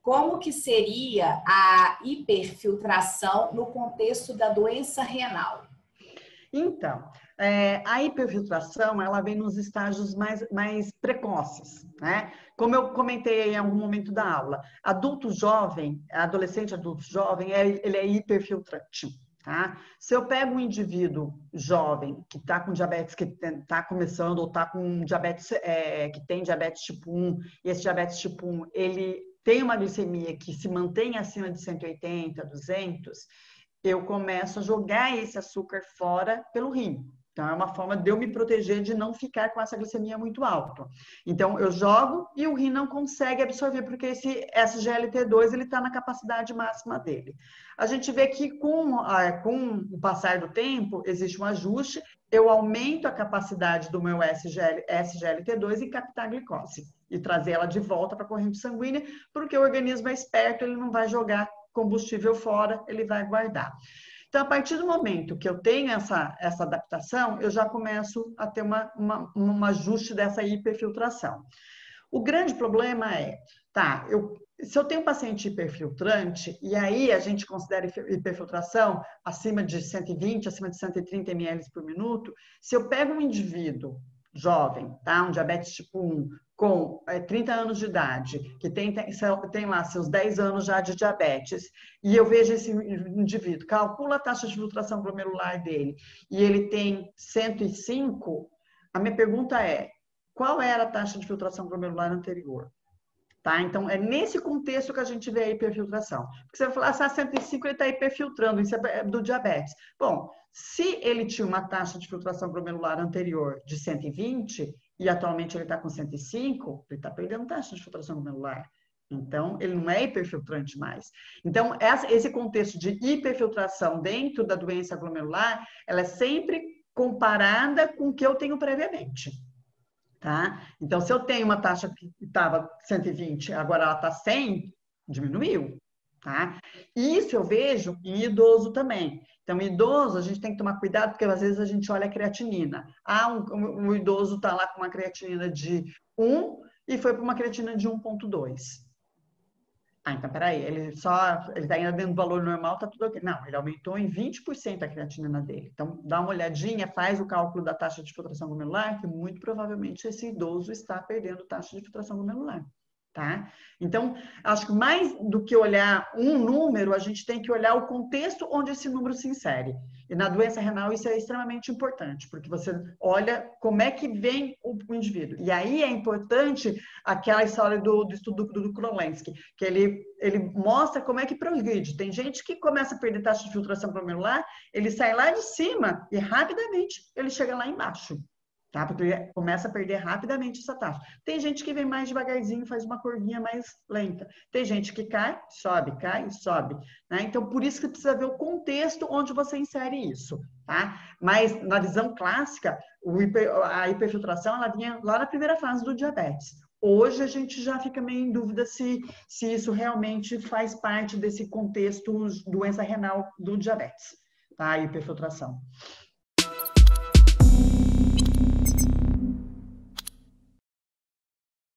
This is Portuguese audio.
Como que seria a hiperfiltração no contexto da doença renal? Então, a hiperfiltração, ela vem nos estágios mais precoces, né? Como eu comentei em algum momento da aula, adulto jovem, adolescente adulto jovem, ele é hiperfiltrante, tá? Se eu pego um indivíduo jovem que está com diabetes, que está começando, ou está com diabetes, que tem diabetes tipo 1, e esse diabetes tipo 1, ele tem uma glicemia que se mantém acima de 180, 200, eu começo a jogar esse açúcar fora pelo rim. Então, é uma forma de eu me proteger de não ficar com essa glicemia muito alta. Então, eu jogo e o rim não consegue absorver, porque esse SGLT2 está na capacidade máxima dele. A gente vê que com o passar do tempo, existe um ajuste, eu aumento a capacidade do meu SGLT2 em captar a glicose e trazer ela de volta para a corrente sanguínea, porque o organismo é esperto, ele não vai jogar combustível fora, ele vai guardar. Então, a partir do momento que eu tenho essa adaptação, eu já começo a ter um ajuste dessa hiperfiltração. O grande problema é, se eu tenho um paciente hiperfiltrante, e aí a gente considera hiperfiltração acima de 120, acima de 130 ml por minuto, se eu pego um indivíduo jovem, tá? Um diabetes tipo 1, com 30 anos de idade, que tem lá seus 10 anos já de diabetes, e eu vejo esse indivíduo, calcula a taxa de filtração glomerular dele, e ele tem 105, a minha pergunta é, qual era a taxa de filtração glomerular anterior? Tá? Então, é nesse contexto que a gente vê a hiperfiltração. Porque você vai falar, se a 105 ele está hiperfiltrando, isso é do diabetes. Bom, se ele tinha uma taxa de filtração glomerular anterior de 120 e atualmente ele está com 105, ele está perdendo taxa de filtração glomerular. Então, ele não é hiperfiltrante mais. Então, esse contexto de hiperfiltração dentro da doença glomerular, ela é sempre comparada com o que eu tenho previamente. Tá? Então, se eu tenho uma taxa que estava 120, agora ela está 100, diminuiu. Tá? E isso eu vejo em idoso também. Então, em idoso, a gente tem que tomar cuidado, porque às vezes a gente olha a creatinina. Um idoso está lá com uma creatinina de 1 e foi para uma creatina de 1,2. Então, peraí, ele está ainda dentro do valor normal, tá tudo ok. Não, ele aumentou em 20% a creatinina dele. Então, dá uma olhadinha, faz o cálculo da taxa de filtração glomerular, que muito provavelmente esse idoso está perdendo taxa de filtração glomerular. Tá? Então, acho que mais do que olhar um número, a gente tem que olhar o contexto onde esse número se insere. E na doença renal isso é extremamente importante, porque você olha como é que vem o indivíduo. E aí é importante aquela história do estudo do Krolensky, que ele mostra como é que progride. Tem gente que começa a perder taxa de filtração glomerular, ele sai lá de cima e rapidamente ele chega lá embaixo. Tá? Porque ele começa a perder rapidamente essa taxa. Tem gente que vem mais devagarzinho, faz uma curvinha mais lenta. Tem gente que cai, sobe, né? Então, por isso que precisa ver o contexto onde você insere isso, tá? Mas, na visão clássica, a hiperfiltração, ela vinha lá na primeira fase do diabetes. Hoje, a gente já fica meio em dúvida se isso realmente faz parte desse contexto doença renal do diabetes, tá? A hiperfiltração.